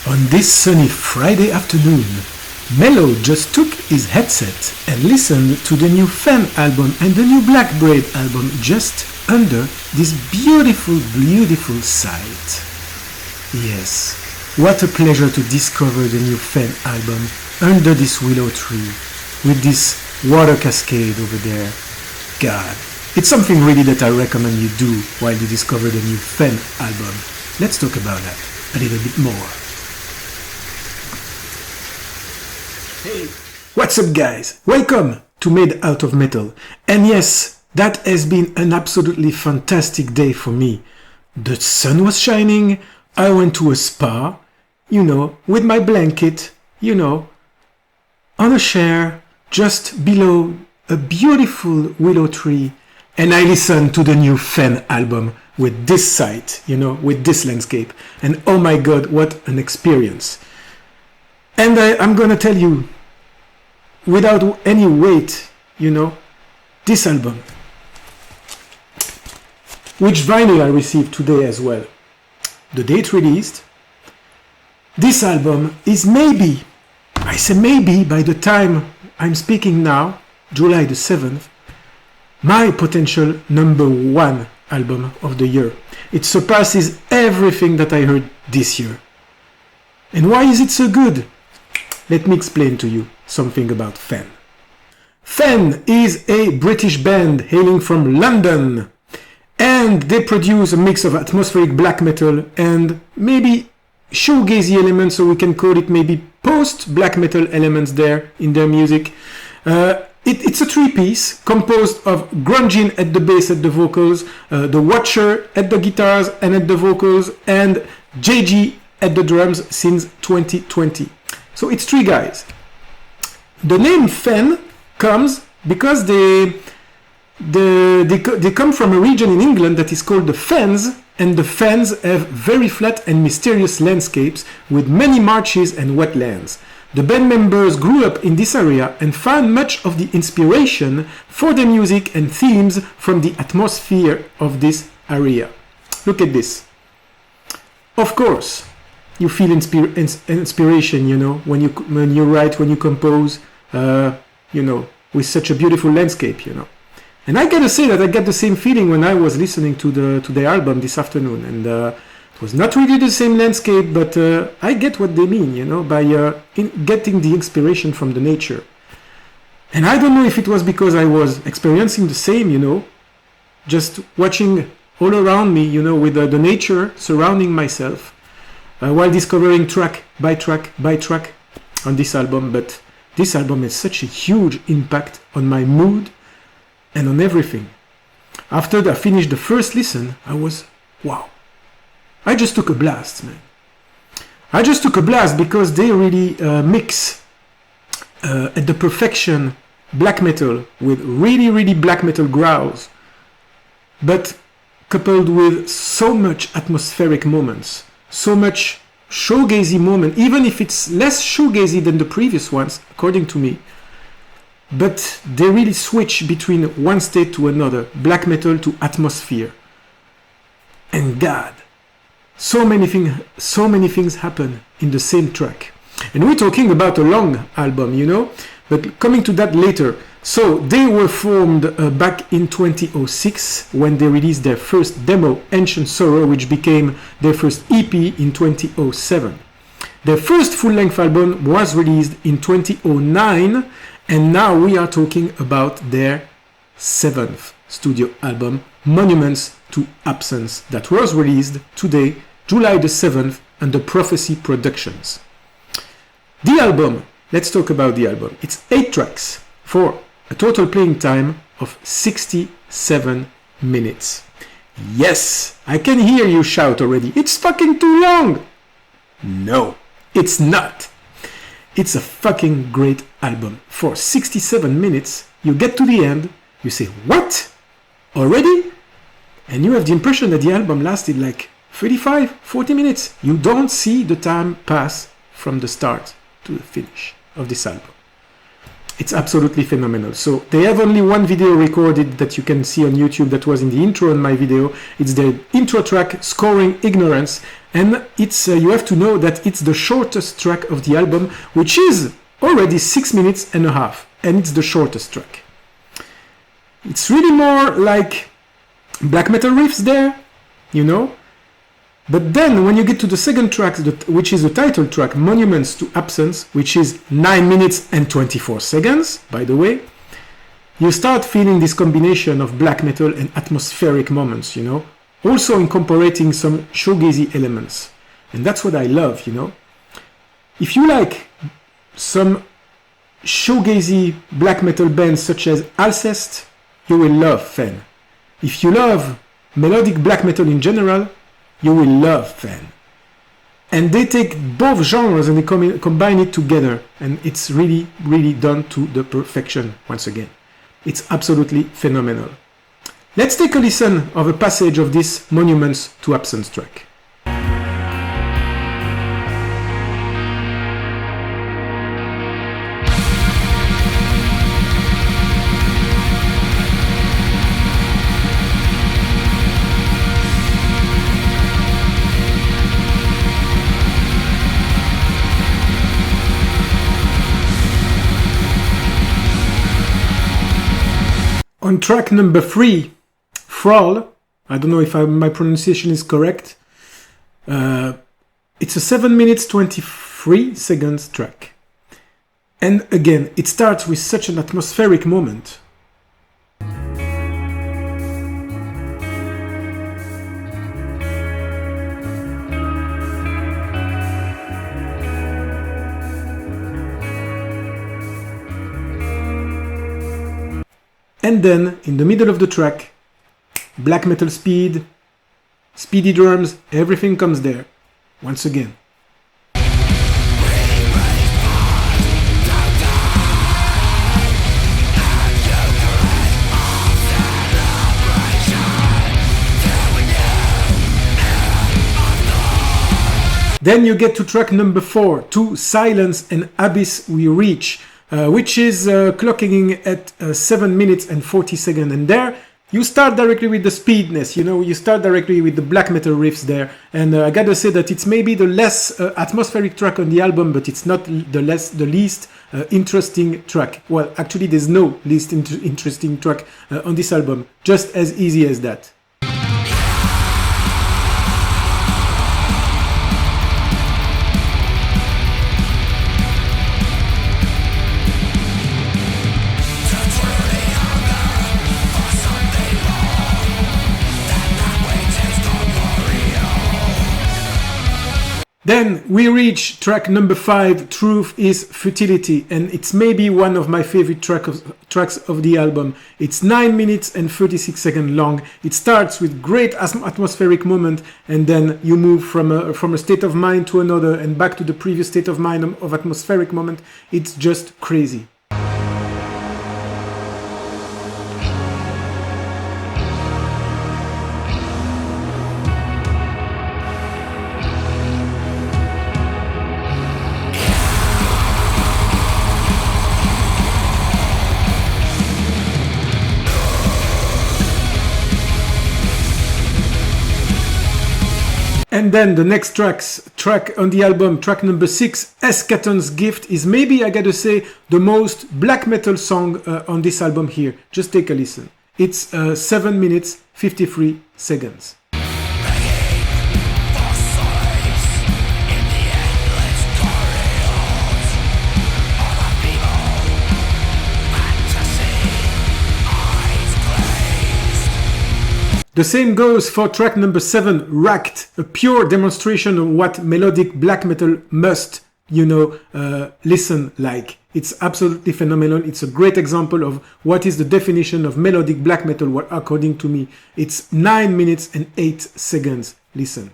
On this sunny Friday afternoon, Mello just took his headset and listened to the new FEN album and the new BLACKBRAID album just under this beautiful, beautiful sight. Yes, what a pleasure to discover the new FEN album under this willow tree with this water cascade over there. God, it's something really that I recommend you do while you discover the new FEN album. Let's talk about that a little bit more. Hey, what's up guys? Welcome to Made Out of Metal. And yes, that has been an absolutely fantastic day for me. The sun was shining, I went to a spa, with my blanket, on a chair just below a beautiful willow tree, and I listened to the new FEN album with this sight, with this landscape. And oh my god, what an experience. And I'm gonna tell you, without any weight, this album, which vinyl I received today as well, the date released, this album is maybe, I say maybe, by the time I'm speaking now, July the 7th, my potential #1 album of the year. It surpasses everything that I heard this year. And why is it so good? Let me explain to you something about FEN. FEN is a British band hailing from London, and they produce a mix of atmospheric black metal and maybe shoegazy elements, so we can call it maybe post-black metal elements there in their music. It's a three-piece composed of Grungin at the bass, at the vocals, the Watcher at the guitars and at the vocals, and JG at the drums since 2020. So it's three guys. The name FEN comes because they come from a region in England that is called the Fens, and the Fens have very flat and mysterious landscapes with many marshes and wetlands. The band members grew up in this area and found much of the inspiration for their music and themes from the atmosphere of this area. Look at this. Of course, you feel inspiration, when you write, when you compose, with such a beautiful landscape, And I gotta say that I get the same feeling when I was listening to their album this afternoon, and it was not really the same landscape, but I get what they mean, by getting the inspiration from the nature. And I don't know if it was because I was experiencing the same, just watching all around me, with the nature surrounding myself, while discovering track by track by track on this album. But this album has such a huge impact on my mood and on everything. After I finished the first listen, I was, wow. I just took a blast, man. I just took a blast because they really mix at the perfection black metal with really, really black metal growls, but coupled with so much atmospheric moments, so much shoegazy moment, even if it's less shoegazy than the previous ones, according to me. But they really switch between one state to another, black metal to atmosphere. And God, so many things happen in the same track. And we're talking about a long album, but coming to that later. So they were formed back in 2006 when they released their first demo, Ancient Sorrow, which became their first EP in 2007. Their first full-length album was released in 2009, and now we are talking about their 7th studio album, Monuments to Absence, that was released today, July the 7th, under Prophecy Productions. The album, let's talk about the album. It's 8 tracks for a total playing time of 67 minutes. Yes, I can hear you shout already. It's fucking too long. No, it's not. It's a fucking great album. For 67 minutes, you get to the end, you say, what? Already? And you have the impression that the album lasted like 35, 40 minutes. You don't see the time pass from the start to the finish of this album. It's absolutely phenomenal. So they have only one video recorded that you can see on YouTube that was in the intro on my video. It's the intro track, Scoring Ignorance. And it's you have to know that it's the shortest track of the album, which is already 6 minutes and a half. And it's the shortest track. It's really more like black metal riffs there, you know. But then when you get to the second track, which is the title track, Monuments to Absence, which is 9 minutes and 24 seconds, by the way, you start feeling this combination of black metal and atmospheric moments, you know, also incorporating some shoegazy elements. And that's what I love, you know. If you like some shoegazy black metal bands such as Alcest, you will love FEN. If you love melodic black metal in general, you will love FEN. And they take both genres and they combine it together, and it's really, really done to the perfection once again. It's absolutely phenomenal. Let's take a listen of a passage of this Monuments to Absence track. On track number 3, Frawl, I don't know if my pronunciation is correct. It's a 7 minutes 23 seconds track. And again, it starts with such an atmospheric moment. And then, in the middle of the track, black metal speed, speedy drums, everything comes there, once again. Then you get to track number 4, To Silence and Abyss We Reach, which is clocking at 7 minutes and 40 seconds. And there, you start directly with the speedness, you know, you start directly with the black metal riffs there. And I gotta say that it's maybe the less atmospheric track on the album, but it's not the least interesting track. Well, actually, there's no least interesting track on this album, just as easy as that. Then we reach track number 5, Truth is Futility, and it's maybe one of my favorite tracks of the album. It's 9 minutes and 36 seconds long. It starts with great atmospheric moment, and then you move from a state of mind to another and back to the previous state of mind of atmospheric moment. It's just crazy. And then the next track on the album, track number 6, Eschaton's Gift, is maybe, I gotta say, the most black metal song on this album here. Just take a listen. It's 7 minutes, 53 seconds. The same goes for track number 7, Racked, a pure demonstration of what melodic black metal must, you know, listen like. It's absolutely phenomenal. It's a great example of what is the definition of melodic black metal, according to me. It's 9 minutes and 8 seconds. Listen.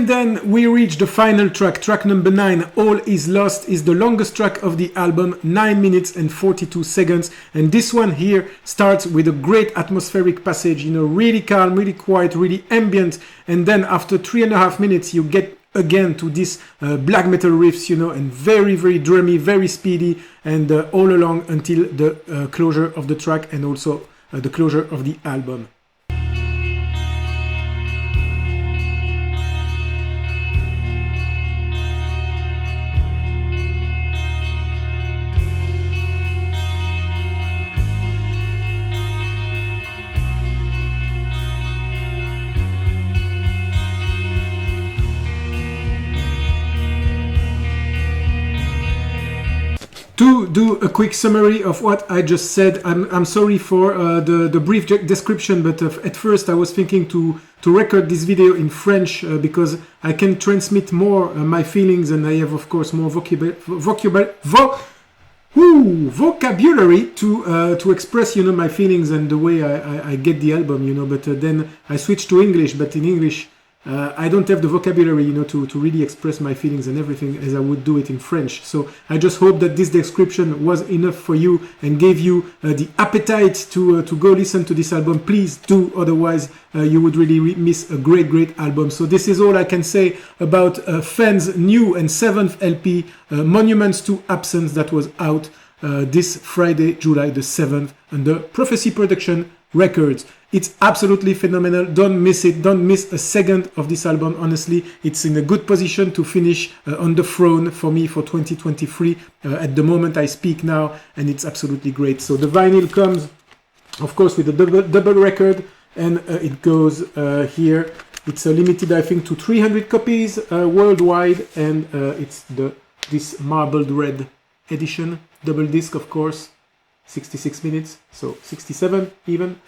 And then we reach the final track, track number 9, All Is Lost, is the longest track of the album, 9 minutes and 42 seconds. And this one here starts with a great atmospheric passage, you know, really calm, really quiet, really ambient. And then after 3.5 minutes, you get again to this black metal riffs, you know, and very, very drummy, very speedy, and all along until the closure of the track and also the closure of the album. To do a quick summary of what I just said, I'm sorry for the brief description, but at first I was thinking to record this video in French because I can transmit more my feelings, and I have of course more vocabulary to express, you know, my feelings and the way I get the album, you know. But then I switched to English, but in English I don't have the vocabulary, you know, to really express my feelings and everything as I would do it in French. So I just hope that this description was enough for you and gave you the appetite to go listen to this album. Please do, otherwise you would really miss a great album. So this is all I can say about FEN's new and 7th LP, Monuments to Absence, that was out this Friday, July the 7th, under Prophecy Production Records. It's absolutely phenomenal. Don't miss it. Don't miss a second of this album. Honestly, it's in a good position to finish on the throne for me for 2023 at the moment I speak now, and it's absolutely great. So the vinyl comes, of course, with a double record, and it goes here. It's limited, I think, to 300 copies worldwide, and it's this marbled red edition, double disc, of course, 66 minutes, so 67 even.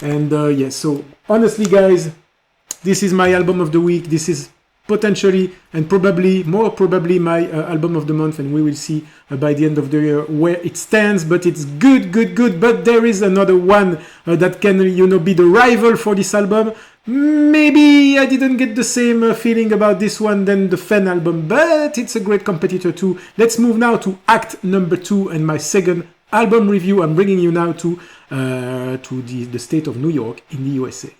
And yeah, so honestly guys, this is my album of the week. This is potentially and more probably my album of the month, and we will see by the end of the year where it stands. But it's good. But there is another one that can, you know, be the rival for this album. Maybe I didn't get the same feeling about this one than the FEN album, but it's a great competitor too. Let's move now to act number 2 and my second album review. I'm bringing you now to the state of New York in the USA.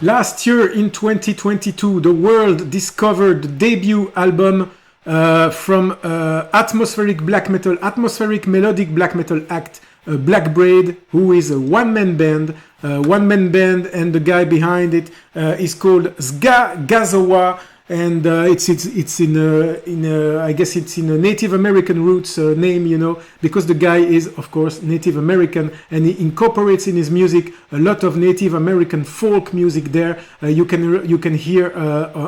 Last year in 2022, the world discovered the debut album from atmospheric melodic black metal act BLACKBRAID, who is a one-man band, and the guy behind it is called Sga Gazawa, and it's in a I guess it's in a Native American roots name, you know, because the guy is of course Native American, and he incorporates in his music a lot of Native American folk music there. You can hear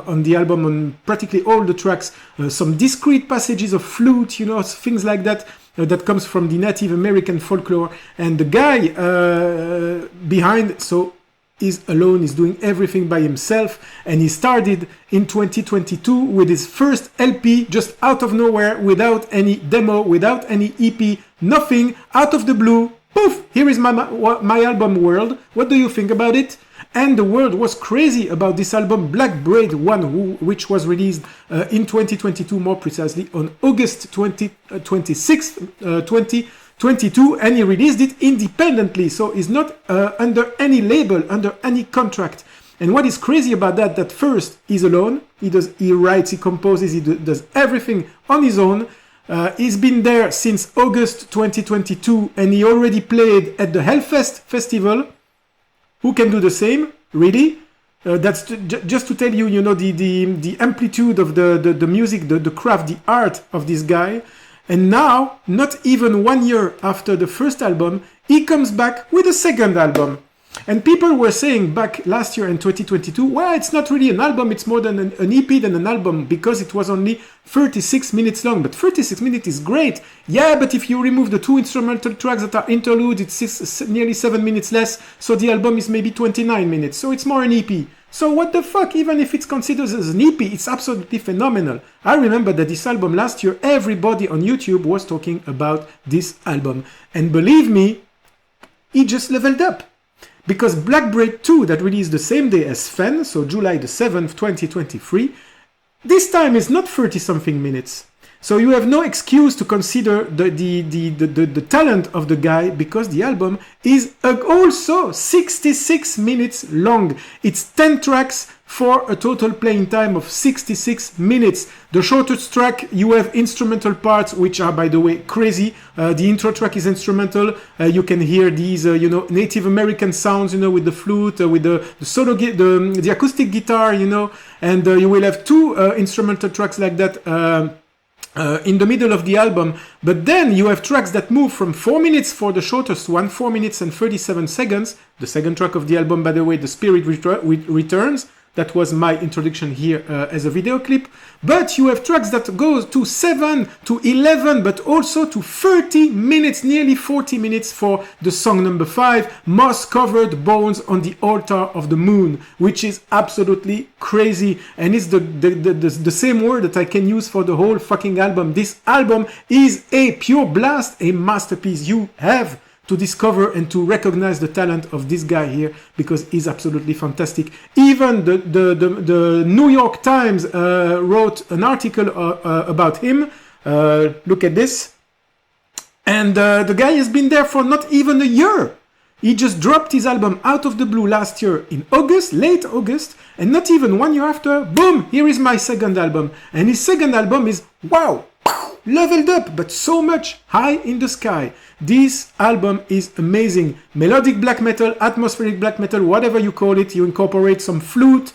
on the album, on practically all the tracks, some discrete passages of flute, you know, things like that. That comes from the Native American folklore, and the guy behind, so is alone, is doing everything by himself, and he started in 2022 with his first LP just out of nowhere, without any demo, without any EP, nothing, out of the blue. Poof! Here is my album World. What do you think about it? And the world was crazy about this album Black Braid 1, which was released in 2022, more precisely on August 26th, 2022, and he released it independently, so it's not under any label, under any contract. And what is crazy about that first, he's alone, he writes, he composes, he does everything on his own. He's been there since August 2022, and he already played at the Hellfest festival. Who can do the same? Really? That's just to tell you, you know, the amplitude of the music, the craft, the art of this guy. And now, not even 1 year after the first album, he comes back with a second album. And people were saying back last year in 2022, well, it's not really an album, it's more than an EP than an album, because it was only 36 minutes long. But 36 minutes is great. Yeah, but if you remove the 2 instrumental tracks that are interlude, it's nearly 7 minutes less, so the album is maybe 29 minutes, so it's more an EP. So what the fuck, even if it's considered as an EP, it's absolutely phenomenal. I remember that this album last year, everybody on YouTube was talking about this album. And believe me, he just leveled up. Because Black Braid 2, that released the same day as FEN, so July the 7th, 2023, this time is not 30-something minutes. So you have no excuse to consider the talent of the guy, because the album is also 66 minutes long. It's 10 tracks for a total playing time of 66 minutes. The shortest track, you have instrumental parts, which are, by the way, crazy. The intro track is instrumental. You can hear these, you know, Native American sounds, you know, with the flute, with the solo, the acoustic guitar, you know, and you will have 2 instrumental tracks like that in the middle of the album. But then you have tracks that move from 4 minutes for the shortest one, 4 minutes and 37 seconds. The second track of the album, by the way, The Spirit Returns. That was my introduction here as a video clip. But you have tracks that go to 7, to 11, but also to 30 minutes, nearly 40 minutes for the song number 5, Moss-Covered Bones on the Altar of the Moon, which is absolutely crazy. And it's the same word that I can use for the whole fucking album. This album is a pure blast, a masterpiece. You have to discover and to recognize the talent of this guy here, because he's absolutely fantastic. Even the New York Times wrote an article about him. Look at this. And the guy has been there for not even a year. He just dropped his album out of the blue last year in August, late August, and not even 1 year after, boom, here is my second album. And his second album is, wow, leveled up, but so much, high in the sky. This album is amazing. Melodic black metal, atmospheric black metal, whatever you call it. You incorporate some flute,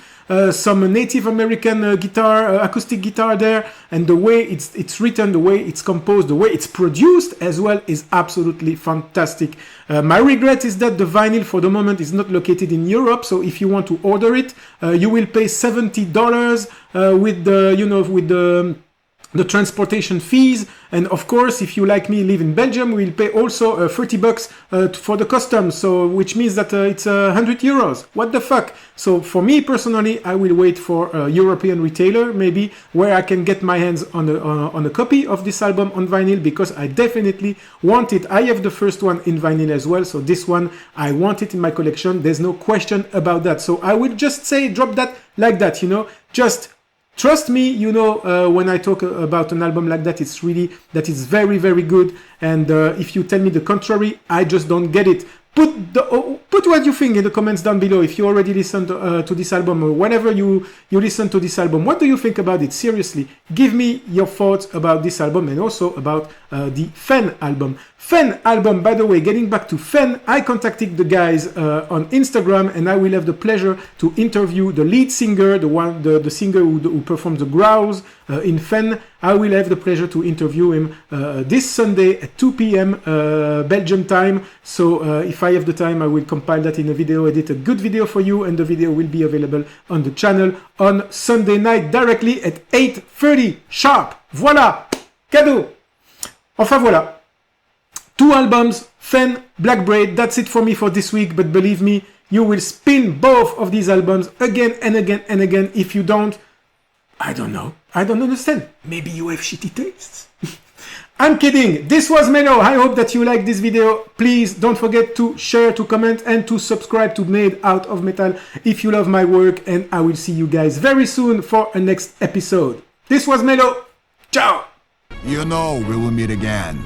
some Native American guitar, acoustic guitar there, and the way it's written, the way it's composed, the way it's produced as well is absolutely fantastic. My regret is that the vinyl for the moment is not located in Europe, so if you want to order it, you will pay $70 with the, you know, with the transportation fees. And of course, if you, like me, live in Belgium, we'll pay also $30 for the customs, so which means that it's 100 euros. What the fuck? So for me personally, I will wait for a European retailer, maybe, where I can get my hands on a copy of this album on vinyl, because I definitely want it. I have the first one in vinyl as well, so this one, I want it in my collection. There's no question about that. So I will just say, drop that like that, you know, just trust me, you know, when I talk about an album like that, it's really, that it's very, very good. And if you tell me the contrary, I just don't get it. Put what you think in the comments down below. If you already listened to this album, or whenever you listen to this album, what do you think about it? Seriously, give me your thoughts about this album, and also about the FEN album. FEN album, by the way, getting back to FEN, I contacted the guys on Instagram, and I will have the pleasure to interview the lead singer, the singer who performs the growls in FEN. I will have the pleasure to interview him this Sunday at 2 p.m. Belgium time. So if I have the time, I will compile that in a video, edit a good video for you, and the video will be available on the channel on Sunday night directly at 8:30 sharp. Voilà, cadeau. Enfin voilà, 2 albums, FEN, Black Braid. That's it for me for this week, but believe me, you will spin both of these albums again and again and again. If you don't, I don't know. I don't understand. Maybe you have shitty tastes. I'm kidding. This was Melo. I hope that you liked this video. Please don't forget to share, to comment, and to subscribe to Made Out of Metal if you love my work. And I will see you guys very soon for a next episode. This was Melo. Ciao. You know we will meet again.